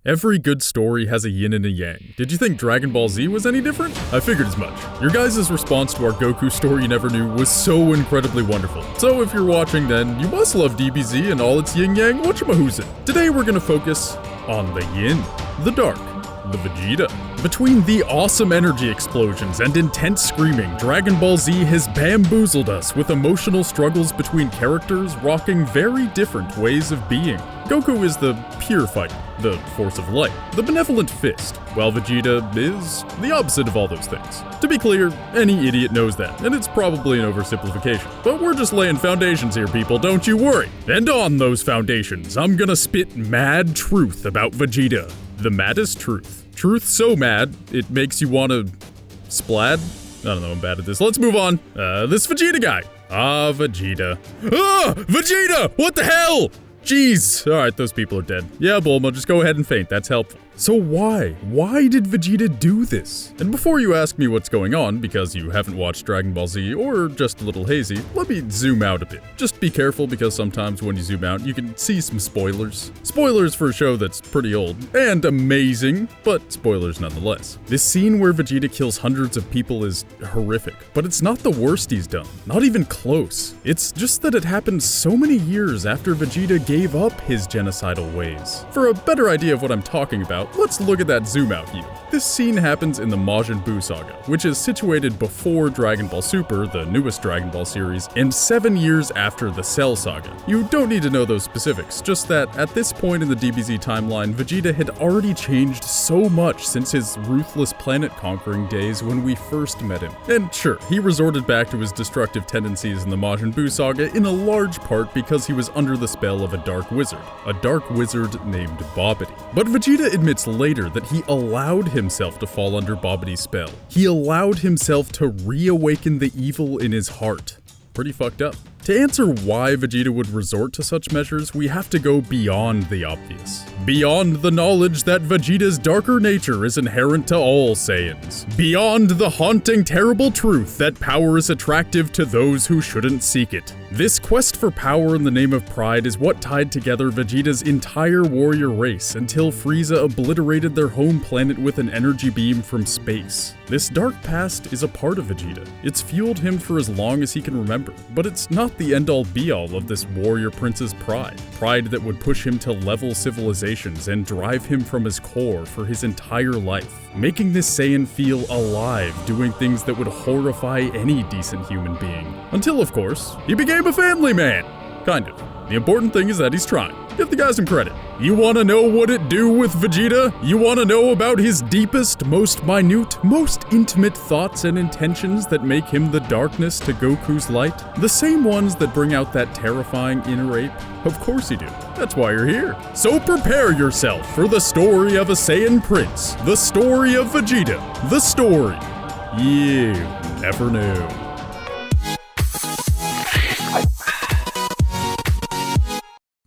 Every good story has a yin and a yang. Did you think Dragon Ball Z was any different? I figured as much. Your guys' response to our Goku story you never knew was so incredibly wonderful. So if you're watching, then you must love DBZ and all its yin-yang whatchamahoosin'. Today we're gonna focus on the yin, the dark, the Vegeta. Between the awesome energy explosions and intense screaming, Dragon Ball Z has bamboozled us with emotional struggles between characters rocking very different ways of being. Goku is the pure fight, the force of light, the benevolent fist, while Vegeta is the opposite of all those things. To be clear, any idiot knows that, and it's probably an oversimplification. But we're just laying foundations here, people, don't you worry. And on those foundations, I'm gonna spit mad truth about Vegeta. The maddest truth. Truth so mad, it makes you wanna splad? I don't know, I'm bad at this. Let's move on. This Vegeta guy. Vegeta. Vegeta! What the hell? Jeez. Alright, those people are dead. Yeah, Bulma, just go ahead and faint. That's helpful. So why? Why did Vegeta do this? And before you ask me what's going on, because you haven't watched Dragon Ball Z or just a little hazy, let me zoom out a bit. Just be careful because sometimes when you zoom out, you can see some spoilers. Spoilers for a show that's pretty old and amazing, but spoilers nonetheless. This scene where Vegeta kills hundreds of people is horrific, but it's not the worst he's done. Not even close. It's just that it happened so many years after Vegeta gave up his genocidal ways. For a better idea of what I'm talking about, let's look at that zoom out view. This scene happens in the Majin Buu Saga, which is situated before Dragon Ball Super, the newest Dragon Ball series, and 7 years after the Cell Saga. You don't need to know those specifics, just that at this point in the DBZ timeline, Vegeta had already changed so much since his ruthless planet-conquering days when we first met him. And sure, he resorted back to his destructive tendencies in the Majin Buu Saga in a large part because he was under the spell of a dark wizard named Babidi. But Vegeta admits later that he allowed himself to fall under Babidi's spell. He allowed himself to reawaken the evil in his heart. Pretty fucked up. To answer why Vegeta would resort to such measures, we have to go beyond the obvious. Beyond the knowledge that Vegeta's darker nature is inherent to all Saiyans. Beyond the haunting, terrible truth that power is attractive to those who shouldn't seek it. This quest for power in the name of pride is what tied together Vegeta's entire warrior race until Frieza obliterated their home planet with an energy beam from space. This dark past is a part of Vegeta. It's fueled him for as long as he can remember, but it's not the end-all be-all of this warrior prince's pride. Pride that would push him to level civilizations and drive him from his core for his entire life, making this Saiyan feel alive, doing things that would horrify any decent human being. Until, of course, he became a family man. Kind of. The important thing is that he's trying. Give the guy some credit. You wanna know what it do with Vegeta? You wanna know about his deepest, most minute, most intimate thoughts and intentions that make him the darkness to Goku's light? The same ones that bring out that terrifying inner ape? Of course you do. That's why you're here. So prepare yourself for the story of a Saiyan prince. The story of Vegeta. The story you never knew.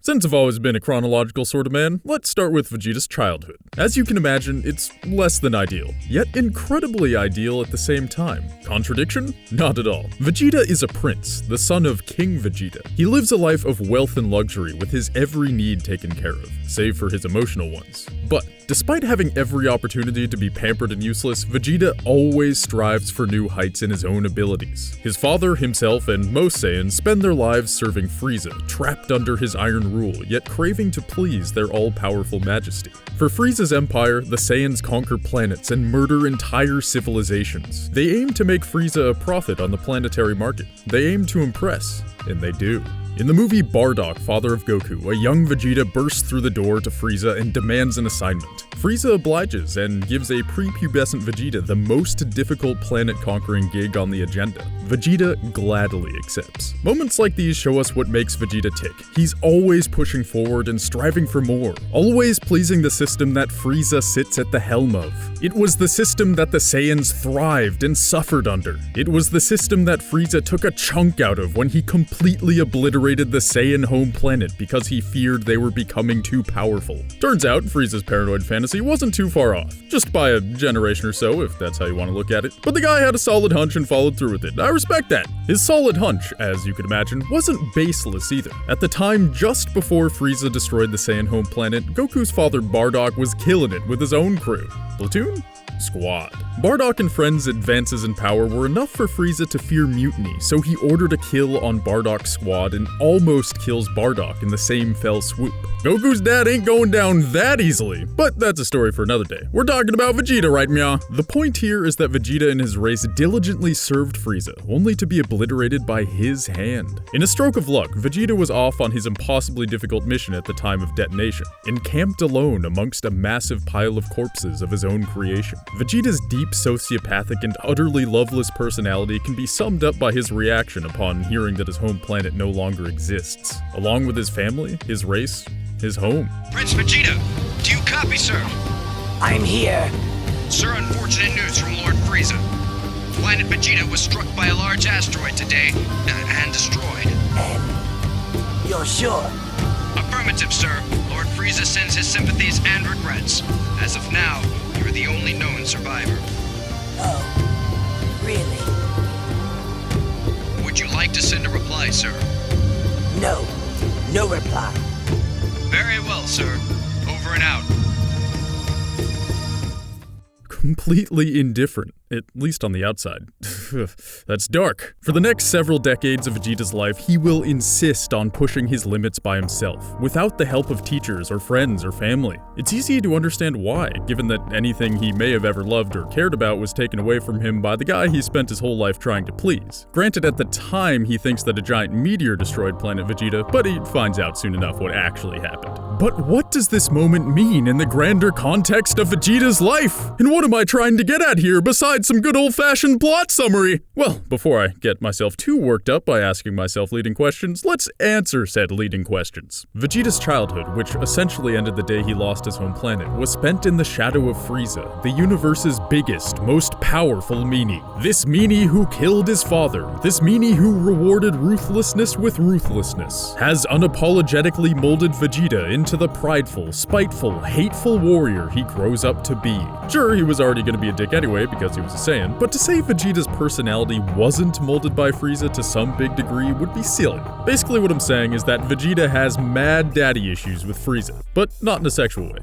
Since I've always been a chronological sort of man, let's start with Vegeta's childhood. As you can imagine, it's less than ideal, yet incredibly ideal at the same time. Contradiction? Not at all. Vegeta is a prince, the son of King Vegeta. He lives a life of wealth and luxury with his every need taken care of, save for his emotional ones. But despite having every opportunity to be pampered and useless, Vegeta always strives for new heights in his own abilities. His father, himself, and most Saiyans spend their lives serving Frieza, trapped under his iron rule, yet craving to please their all-powerful majesty. For Frieza's empire, the Saiyans conquer planets and murder entire civilizations. They aim to make Frieza a profit on the planetary market. They aim to impress, and they do. In the movie Bardock, Father of Goku, a young Vegeta bursts through the door to Frieza and demands an assignment. Frieza obliges and gives a prepubescent Vegeta the most difficult planet-conquering gig on the agenda. Vegeta gladly accepts. Moments like these show us what makes Vegeta tick. He's always pushing forward and striving for more, always pleasing the system that Frieza sits at the helm of. It was the system that the Saiyans thrived and suffered under. It was the system that Frieza took a chunk out of when he completely obliterated obliterated the Saiyan home planet because he feared they were becoming too powerful. Turns out, Frieza's paranoid fantasy wasn't too far off. Just by a generation or so, if that's how you want to look at it. But the guy had a solid hunch and followed through with it. I respect that. His solid hunch, as you could imagine, wasn't baseless either. At the time, just before Frieza destroyed the Saiyan home planet, Goku's father Bardock was killing it with his own crew. Platoon? Squad. Bardock and friends' advances in power were enough for Frieza to fear mutiny, so he ordered a kill on Bardock's squad and almost kills Bardock in the same fell swoop. Goku's dad ain't going down that easily, but that's a story for another day. We're talking about Vegeta, right, meow? The point here is that Vegeta and his race diligently served Frieza, only to be obliterated by his hand. In a stroke of luck, Vegeta was off on his impossibly difficult mission at the time of detonation, encamped alone amongst a massive pile of corpses of his own creation. Vegeta's deep sociopathic and utterly loveless personality can be summed up by his reaction upon hearing that his home planet no longer exists, along with his family, his race, his home. Prince Vegeta, do you copy, sir? I'm here. Sir, unfortunate news from Lord Frieza. Planet Vegeta was struck by a large asteroid today and destroyed. And you're sure? Affirmative, sir. Lord Frieza sends his sympathies and regrets. As of now, you're the only known survivor. Oh, really? Would you like to send a reply, sir? No. No reply. Very well, sir. Over and out. Completely indifferent, at least on the outside. That's dark. For the next several decades of Vegeta's life, he will insist on pushing his limits by himself, without the help of teachers or friends or family. It's easy to understand why, given that anything he may have ever loved or cared about was taken away from him by the guy he spent his whole life trying to please. Granted, at the time, he thinks that a giant meteor destroyed planet Vegeta, but he finds out soon enough what actually happened. But what does this moment mean in the grander context of Vegeta's life? And what am I trying to get at here besides some good old-fashioned plot summary? Well, before I get myself too worked up by asking myself leading questions, let's answer said leading questions. Vegeta's childhood, which essentially ended the day he lost his home planet, was spent in the shadow of Frieza, the universe's biggest, most powerful meanie. This meanie who killed his father, this meanie who rewarded ruthlessness with ruthlessness, has unapologetically molded Vegeta into the prideful, spiteful, hateful warrior he grows up to be. Sure, he was already going to be a dick anyway because he was a Saiyan, but to say Vegeta's personality wasn't molded by Frieza to some big degree would be silly. Basically what I'm saying is that Vegeta has mad daddy issues with Frieza, but not in a sexual way.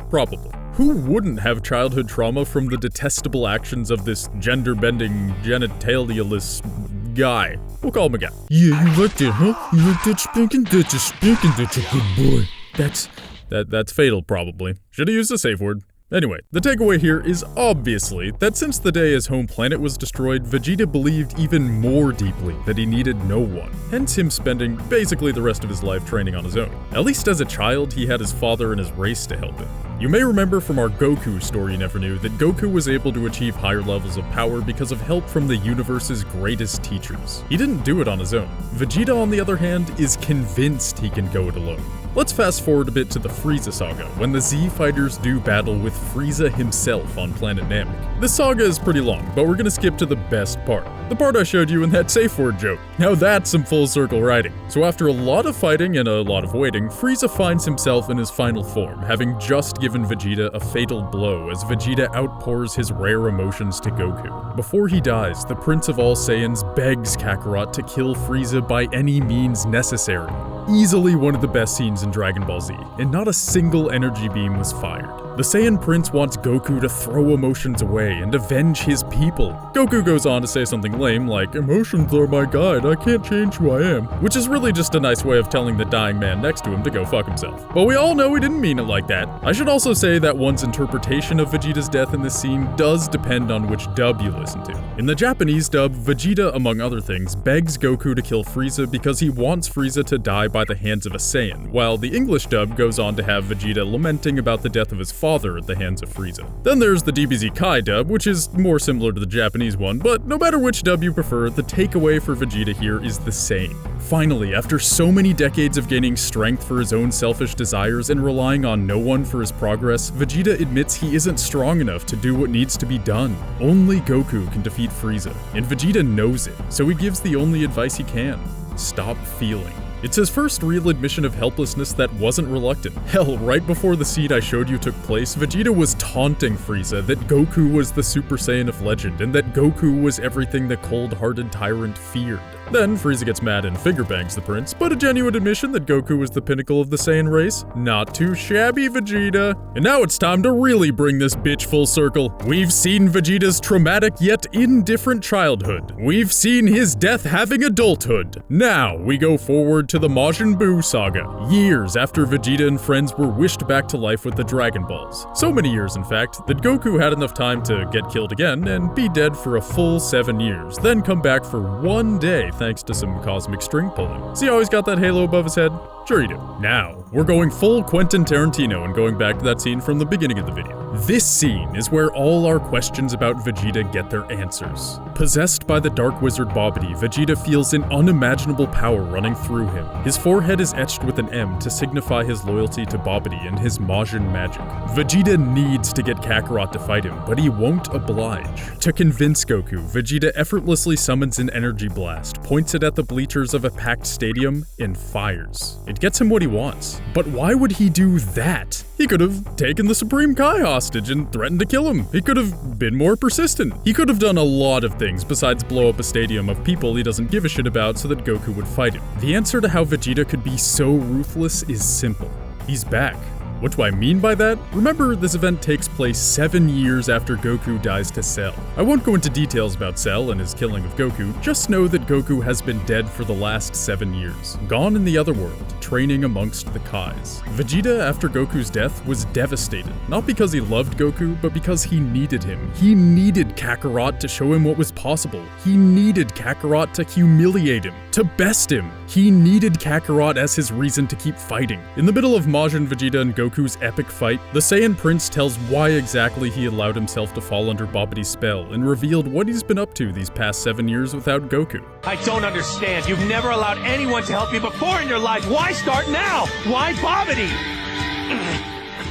Probably. Who wouldn't have childhood trauma from the detestable actions of this gender-bending, genitalialist guy? We'll call him a guy. Yeah, you like that, huh? You like that spanking? That's a spanking, that's a good boy. That's fatal, probably. Should've used a safe word. Anyway, the takeaway here is obviously that since the day his home planet was destroyed, Vegeta believed even more deeply that he needed no one, hence him spending basically the rest of his life training on his own. At least as a child, he had his father and his race to help him. You may remember from our Goku story you never knew that Goku was able to achieve higher levels of power because of help from the universe's greatest teachers. He didn't do it on his own. Vegeta, on the other hand, is convinced he can go it alone. Let's fast forward a bit to the Frieza Saga, when the Z fighters do battle with Frieza himself on planet Namek. This saga is pretty long, but we're gonna skip to the best part. The part I showed you in that safe word joke. Now that's some full circle writing. So after a lot of fighting and a lot of waiting, Frieza finds himself in his final form, having just given Vegeta a fatal blow as Vegeta outpours his rare emotions to Goku. Before he dies, the Prince of all Saiyans begs Kakarot to kill Frieza by any means necessary. Easily one of the best scenes in Dragon Ball Z, and not a single energy beam was fired. The Saiyan Prince wants Goku to throw emotions away and avenge his people. Goku goes on to say something lame like, "Emotions are my guide, I can't change who I am," which is really just a nice way of telling the dying man next to him to go fuck himself. But we all know he didn't mean it like that. I should also say that one's interpretation of Vegeta's death in this scene does depend on which dub you listen to. In the Japanese dub, Vegeta, among other things, begs Goku to kill Frieza because he wants Frieza to die by the hands of a Saiyan, while the English dub goes on to have Vegeta lamenting about the death of his father at the hands of Frieza. Then there's the DBZ Kai dub, which is more similar to the Japanese one, but no matter which dub you prefer, the takeaway for Vegeta here is the same. Finally, after so many decades of gaining strength for his own selfish desires and relying on no one for his progress, Vegeta admits he isn't strong enough to do what needs to be done. Only Goku can defeat Frieza, and Vegeta knows it, so he gives the only advice he can: stop feeling. It's his first real admission of helplessness that wasn't reluctant. Hell, right before the scene I showed you took place, Vegeta was taunting Frieza that Goku was the Super Saiyan of legend, and that Goku was everything the cold-hearted tyrant feared. Then Frieza gets mad and finger bangs the prince, but a genuine admission that Goku was the pinnacle of the Saiyan race? Not too shabby, Vegeta. And now it's time to really bring this bitch full circle. We've seen Vegeta's traumatic yet indifferent childhood. We've seen his death having adulthood. Now we go forward to the Majin Buu Saga, years after Vegeta and friends were wished back to life with the Dragon Balls. So many years, in fact, that Goku had enough time to get killed again and be dead for a full 7 years, then come back for 1 day thanks to some cosmic string pulling. See how he's got that halo above his head? Sure you do. Now, we're going full Quentin Tarantino and going back to that scene from the beginning of the video. This scene is where all our questions about Vegeta get their answers. Possessed by the Dark Wizard Babidi, Vegeta feels an unimaginable power running through him. His forehead is etched with an M to signify his loyalty to Babidi and his Majin magic. Vegeta needs to get Kakarot to fight him, but he won't oblige. To convince Goku, Vegeta effortlessly summons an energy blast, points it at the bleachers of a packed stadium, and fires. It gets him what he wants. But why would he do that? He could have taken the Supreme Kai hostage and threatened to kill him. He could have been more persistent. He could have done a lot of things besides blow up a stadium of people he doesn't give a shit about so that Goku would fight him. The answer to how Vegeta could be so ruthless is simple. He's back. What do I mean by that? Remember, this event takes place 7 years after Goku dies to Cell. I won't go into details about Cell and his killing of Goku, just know that Goku has been dead for the last 7 years, gone in the other world, training amongst the Kais. Vegeta, after Goku's death, was devastated, not because he loved Goku, but because he needed him. He needed Kakarot to show him what was possible. He needed Kakarot to humiliate him, to best him. He needed Kakarot as his reason to keep fighting. In the middle of Majin, Vegeta, and Goku's epic fight, the Saiyan Prince tells why exactly he allowed himself to fall under Babidi's spell and revealed what he's been up to these past 7 years without Goku. I don't understand. You've never allowed anyone to help you before in your life. Why start now? Why Babidi?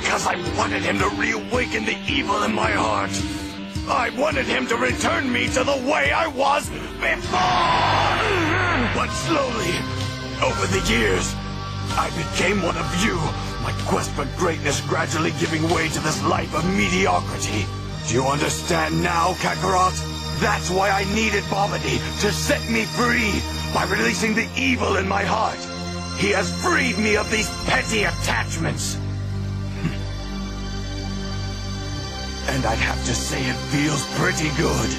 Because I wanted him to reawaken the evil in my heart. I wanted him to return me to the way I was before. But slowly, over the years, I became one of you. My quest for greatness gradually giving way to this life of mediocrity. Do you understand now, Kakarot? That's why I needed Babidi to set me free by releasing the evil in my heart. He has freed me of these petty attachments. And I'd have to say it feels pretty good.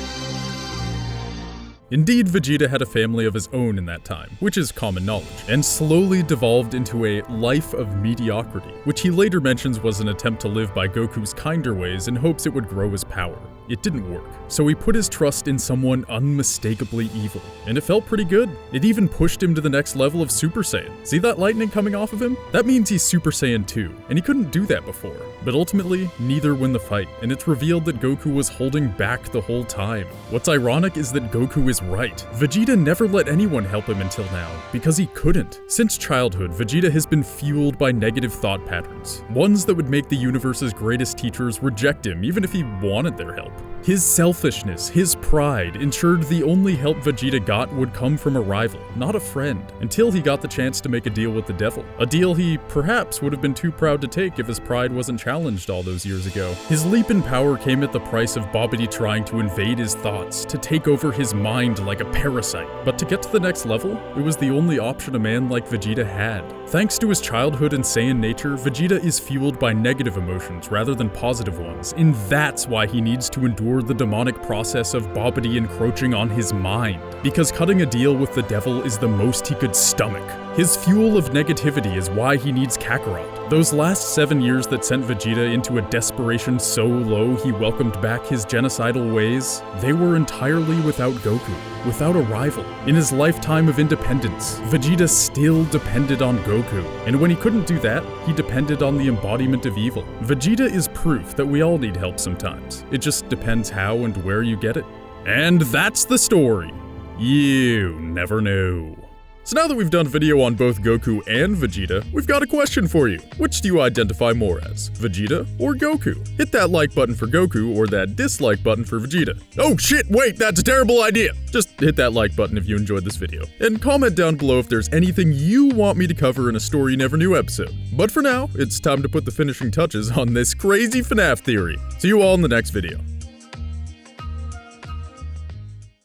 Indeed, Vegeta had a family of his own in that time, which is common knowledge, and slowly devolved into a life of mediocrity, which he later mentions was an attempt to live by Goku's kinder ways in hopes it would grow his power. It didn't work, so he put his trust in someone unmistakably evil, and it felt pretty good. It even pushed him to the next level of Super Saiyan. See that lightning coming off of him? That means he's Super Saiyan 2, and he couldn't do that before. But ultimately, neither win the fight, and it's revealed that Goku was holding back the whole time. What's ironic is that Goku is right. Vegeta never let anyone help him until now, because he couldn't. Since childhood, Vegeta has been fueled by negative thought patterns, ones that would make the universe's greatest teachers reject him even if he wanted their help. His selfishness, his pride, ensured the only help Vegeta got would come from a rival, not a friend, until he got the chance to make a deal with the devil. A deal he perhaps would have been too proud to take if his pride wasn't challenged all those years ago. His leap in power came at the price of Babidi trying to invade his thoughts, to take over his mind like a parasite. But to get to the next level, it was the only option a man like Vegeta had. Thanks to his childhood and Saiyan nature, Vegeta is fueled by negative emotions rather than positive ones, and that's why he needs to endure the demonic process of Babidi encroaching on his mind, because cutting a deal with the devil is the most he could stomach. His fuel of negativity is why he needs Kakarot. Those last 7 years that sent Vegeta into a desperation so low he welcomed back his genocidal ways, they were entirely without Goku, without a rival. In his lifetime of independence, Vegeta still depended on Goku, and when he couldn't do that, he depended on the embodiment of evil. Vegeta is proof that we all need help sometimes. It just depends how and where you get it. And that's the story. You never know. So now that we've done a video on both Goku and Vegeta, we've got a question for you. Which do you identify more as, Vegeta or Goku? Hit that like button for Goku or that dislike button for Vegeta. Oh shit, wait, that's a terrible idea! Just hit that like button if you enjoyed this video. And comment down below if there's anything you want me to cover in a Story You Never Knew episode. But for now, it's time to put the finishing touches on this crazy FNAF theory. See you all in the next video.